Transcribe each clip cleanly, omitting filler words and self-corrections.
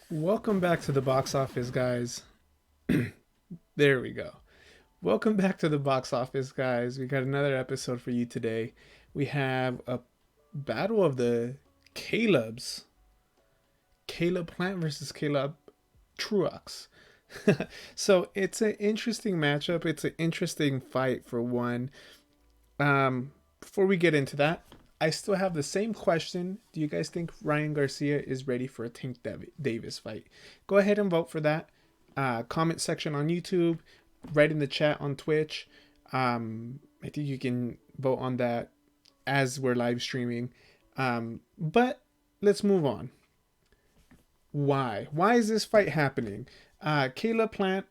Welcome back to the box office, guys. There we go. Welcome back to the box office, guys. We got another episode for you today. We have a battle of the Calebs. Caleb Plant versus Caleb Truax. So it's an interesting matchup. It's an interesting fight for one. Before we get into that, I still have the same question. Do you guys think Ryan Garcia is ready for a Tank Davis fight? Go ahead and vote for that. Comment section on YouTube, write in the chat on Twitch. I think you can vote on that as we're live streaming. But let's move on. Why? Why is this fight happening? Caleb Plant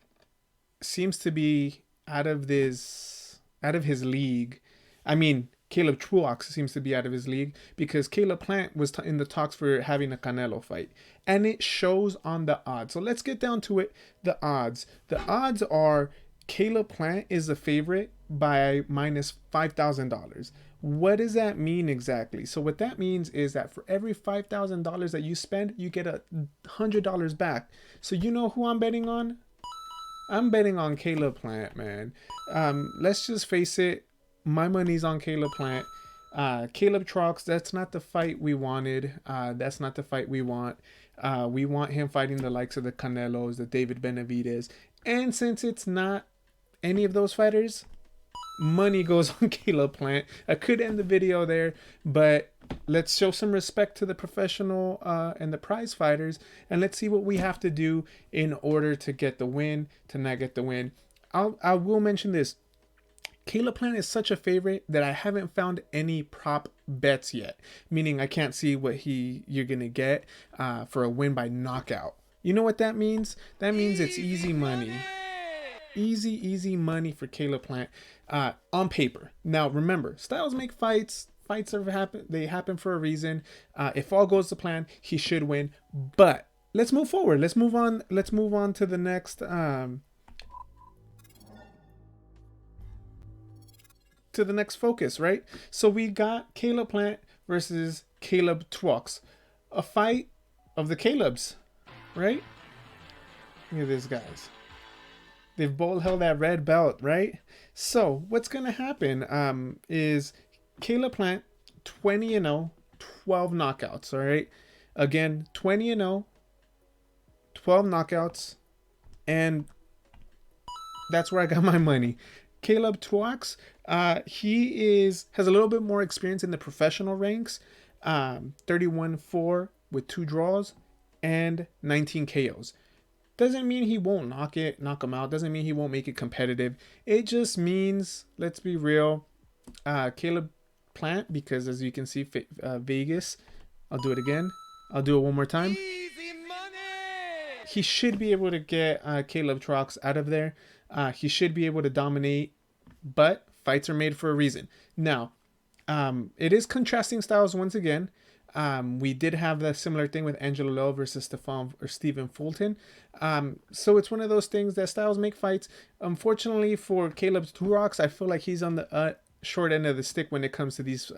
seems to be out of his league. I mean, Caleb Truax seems to be out of his league because Caleb Plant was in the talks for having a Canelo fight, and it shows on the odds. So let's get down to it. The odds. The odds are Caleb Plant is the favorite by minus $5,000. What does that mean exactly? So what that means is that for every $5,000 that you spend, you get $100 back. So you know who I'm betting on? I'm betting on Caleb Plant, man. Let's just face it. My money's on Caleb Plant. Caleb Truax, that's not the fight we wanted. That's not the fight we want. We want him fighting the likes of the Canelos, the David Benavides. And since it's not any of those fighters, money goes on Caleb Plant. I could end the video there, but let's show some respect to the professional and the prize fighters, and let's see what we have to do in order to get the win, to not get the win. I will mention this. Caleb Plant is such a favorite that I haven't found any prop bets yet, meaning I can't see what you're gonna get for a win by knockout. You know what that means? That means it's easy money. Easy money for Caleb Plant on paper. Now remember, styles make fights. Fights happen. They happen for a reason. If all goes to plan, he should win. But let's move forward. Let's move on. Let's move on to the next. To the next focus, right? So we got Caleb Plant versus Caleb Truax, a fight of the Calebs, right? Look at these guys. They've both held that red belt, right? So what's gonna happen is Caleb Plant 20-0, 12 knockouts. All right, again 20-0, 12 knockouts, and that's where I got my money. Caleb Truax, he has a little bit more experience in the professional ranks. 31-4 with 2 draws and 19 KOs. Doesn't mean he won't knock him out. Doesn't mean he won't make it competitive. It just means, let's be real, Caleb Plant, because as you can see, Vegas, I'll do it again. I'll do it one more time. He should be able to get Caleb Truax out of there. He should be able to dominate, but fights are made for a reason. Now, it is contrasting styles once again. We did have the similar thing with Angelo Lowe versus Stephen Fulton. So it's one of those things that styles make fights. Unfortunately for Caleb Truax, I feel like he's on the short end of the stick when it comes to these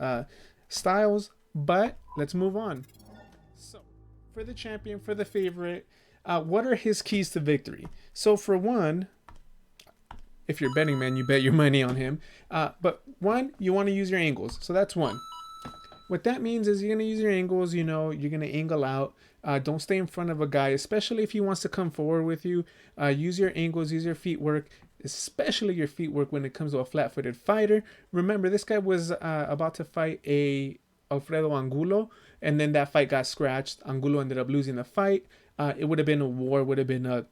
styles. But let's move on. So for the champion, for the favorite, what are his keys to victory? So for one, if you're betting, man, you bet your money on him. But one, you want to use your angles. So that's one. What that means is you're going to use your angles, you're going to angle out. Don't stay in front of a guy, especially if he wants to come forward with you. Use your angles, use your feet work, especially your feet work when it comes to a flat-footed fighter. Remember, this guy was about to fight Alfredo Angulo, and then that fight got scratched. Angulo ended up losing the fight. It would have been a war, would have been a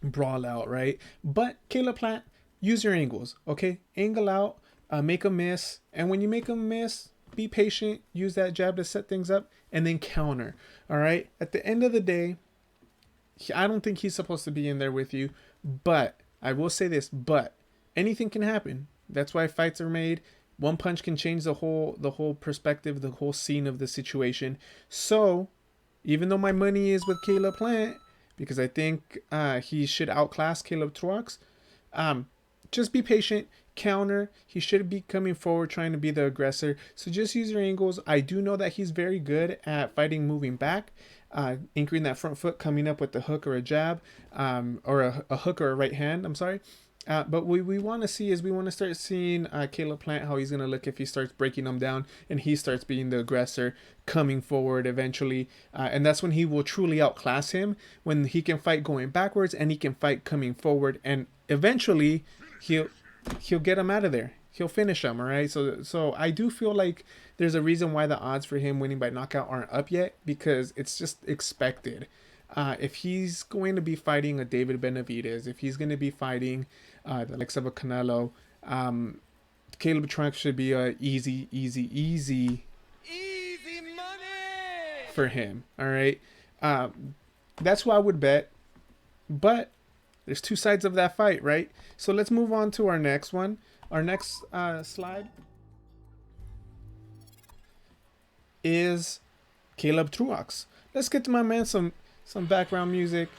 brawl out, right? But Caleb Plant, use your angles, okay? Angle out, make a miss, and when you make a miss, be patient, use that jab to set things up, and then counter. All right. At the end of the day, I don't think he's supposed to be in there with you, but I will say this: but anything can happen. That's why fights are made. One punch can change the whole perspective, the whole scene of the situation. So, even though my money is with Caleb Plant, because I think he should outclass Caleb Truax, just be patient. Counter. He should be coming forward trying to be the aggressor. So just use your angles. I do know that he's very good at fighting moving back. anchoring that front foot, coming up with a hook or a jab, or a hook or a right hand. I'm sorry. But what we want to see is we want to start seeing Caleb Plant, how he's going to look if he starts breaking them down and he starts being the aggressor, coming forward eventually. And that's when he will truly outclass him, when he can fight going backwards and he can fight coming forward. And eventually he'll get him out of there. He'll finish him, all right? So I do feel like there's a reason why the odds for him winning by knockout aren't up yet, because it's just expected. If he's going to be fighting a David Benavidez, if he's going to be fighting the likes of a Canelo, Caleb Truax should be a easy money for him. All right, that's what I would bet. But there's two sides of that fight, right? So let's move on to our next one. Our next slide is Caleb Truax. Let's get to my man some background music,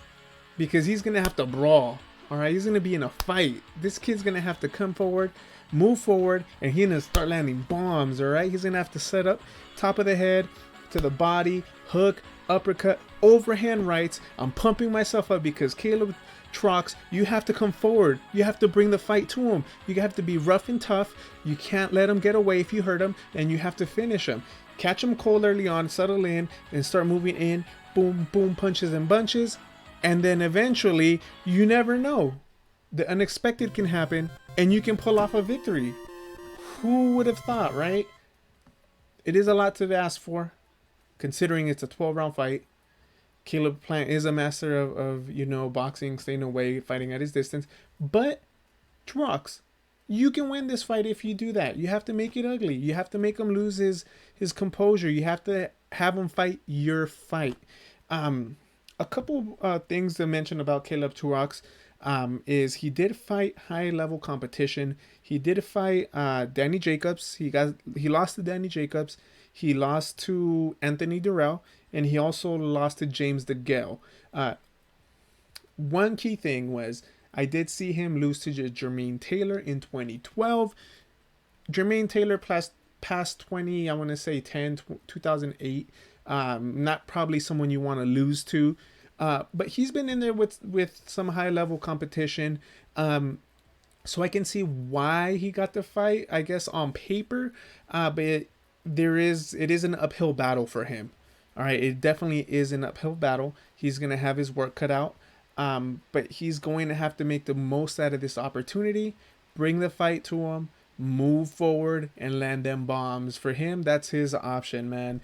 because he's gonna have to brawl. All right, he's gonna be in a fight. This kid's gonna have to come forward, move forward, and he's gonna start landing bombs. All right, he's gonna have to set up top of the head to the body, hook, uppercut, overhand rights. I'm pumping myself up because Caleb Truax, you have to come forward. You have to bring the fight to him. You have to be rough and tough. You can't let him get away if you hurt him, and you have to finish him. Catch him cold early on, settle in, and start moving in. Boom, boom, punches and bunches. And then eventually, you never know. The unexpected can happen, and you can pull off a victory. Who would have thought, right? It is a lot to ask for, considering it's a 12-round fight. Caleb Plant is a master of boxing, staying away, fighting at his distance. But Truax, you can win this fight if you do that. You have to make it ugly. You have to make him lose his composure. You have to have him fight your fight. A couple things to mention about Caleb Truax is he did fight high-level competition. He did fight Danny Jacobs. He lost to Danny Jacobs. He lost to Anthony Durrell, and he also lost to James DeGale. One key thing was I did see him lose to Jermaine Taylor in 2012. Jermaine Taylor past 20, I want to say 2008. Not probably someone you want to lose to. But he's been in there with some high-level competition. So I can see why he got the fight, I guess, on paper. But it is an uphill battle for him. All right, it definitely is an uphill battle. He's going to have his work cut out. But he's going to have to make the most out of this opportunity, bring the fight to him, move forward, and land them bombs. For him, that's his option, man.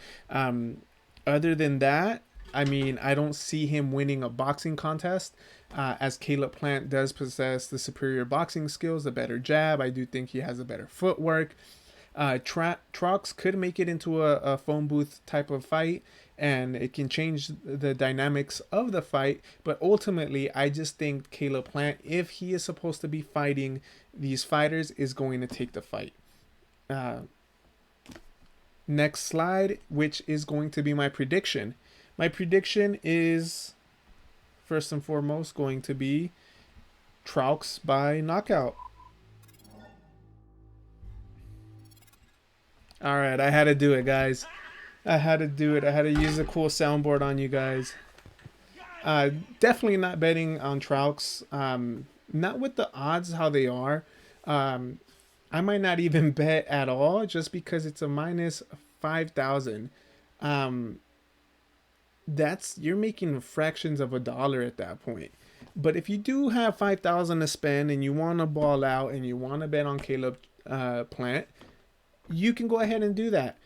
Other than that, I mean, I don't see him winning a boxing contest, as Caleb Plant does possess the superior boxing skills, the better jab. I do think he has a better footwork. Truax could make it into a phone booth type of fight, and it can change the dynamics of the fight. But ultimately, I just think Caleb Plant, if he is supposed to be fighting these fighters, is going to take the fight. Next slide, which is going to be my prediction. My prediction is, first and foremost, going to be Truax by knockout. All right, I had to do it, guys. I had to do it. I had to use a cool soundboard on you guys. Definitely not betting on Truax. Not with the odds how they are. I might not even bet at all, just because it's a minus 5,000. You're making fractions of a dollar at that point. But if you do have 5,000 to spend and you want to ball out and you want to bet on Caleb Plant, you can go ahead and do that.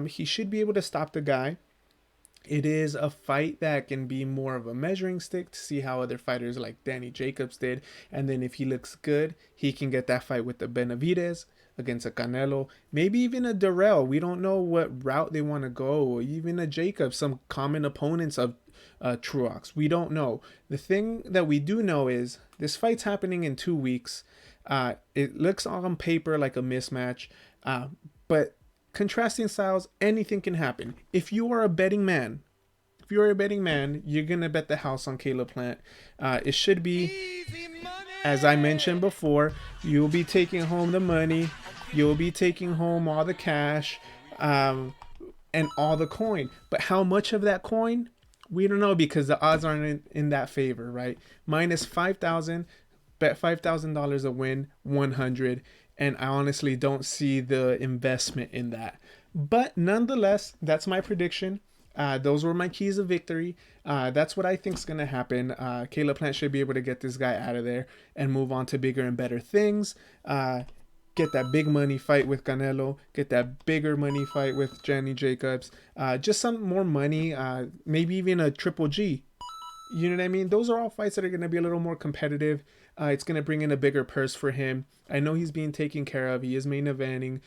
He should be able to stop the guy. It is a fight that can be more of a measuring stick to see how other fighters like Danny Jacobs did. And then if he looks good, he can get that fight with the Benavidez against a Canelo, maybe even a Durrell. We don't know what route they want to go, or even a Jacobs, some common opponents of Truax. We don't know. The thing that we do know is this fight's happening in 2 weeks. It looks on paper like a mismatch, but contrasting styles, anything can happen. If you are a betting man, you're gonna bet the house on Caleb Plant. It should be, as I mentioned before, you'll be taking home the money, you'll be taking home all the cash, and all the coin. But how much of that coin? We don't know because the odds aren't in that favor, right? Minus 5,000, bet $5,000 a win, 100, and I honestly don't see the investment in that. But nonetheless, that's my prediction. Those were my keys of victory. That's what I think is going to happen. Caleb Plant should be able to get this guy out of there and move on to bigger and better things. Get that big money fight with Canelo, get that bigger money fight with Johnny Jacobs, just some more money, maybe even a Triple G. You know what I mean? Those are all fights that are going to be a little more competitive. It's going to bring in a bigger purse for him. I know he's being taken care of. He is main eventing.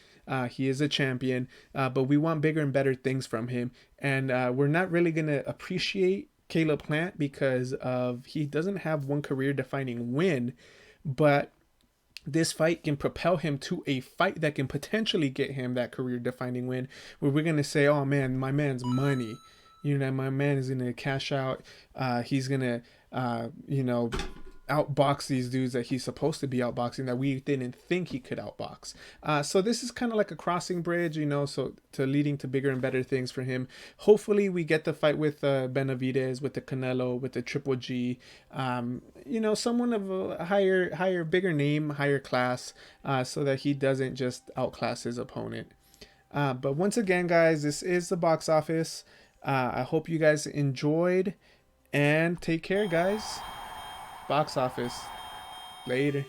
He is a champion. But we want bigger and better things from him. And we're not really going to appreciate Caleb Plant because of he doesn't have one career defining win. But this fight can propel him to a fight that can potentially get him that career defining win where we're going to say, oh man, my man's money. You know, my man is going to cash out. He's going to, outbox these dudes that he's supposed to be outboxing that we didn't think he could outbox. So this is kind of like a crossing bridge, so to leading to bigger and better things for him. Hopefully we get the fight with Benavidez, with the Canelo, with the Triple G, someone of a higher, bigger name, higher class, so that he doesn't just outclass his opponent. But once again, guys, this is the box office. I hope you guys enjoyed and take care, guys. Box office. Later.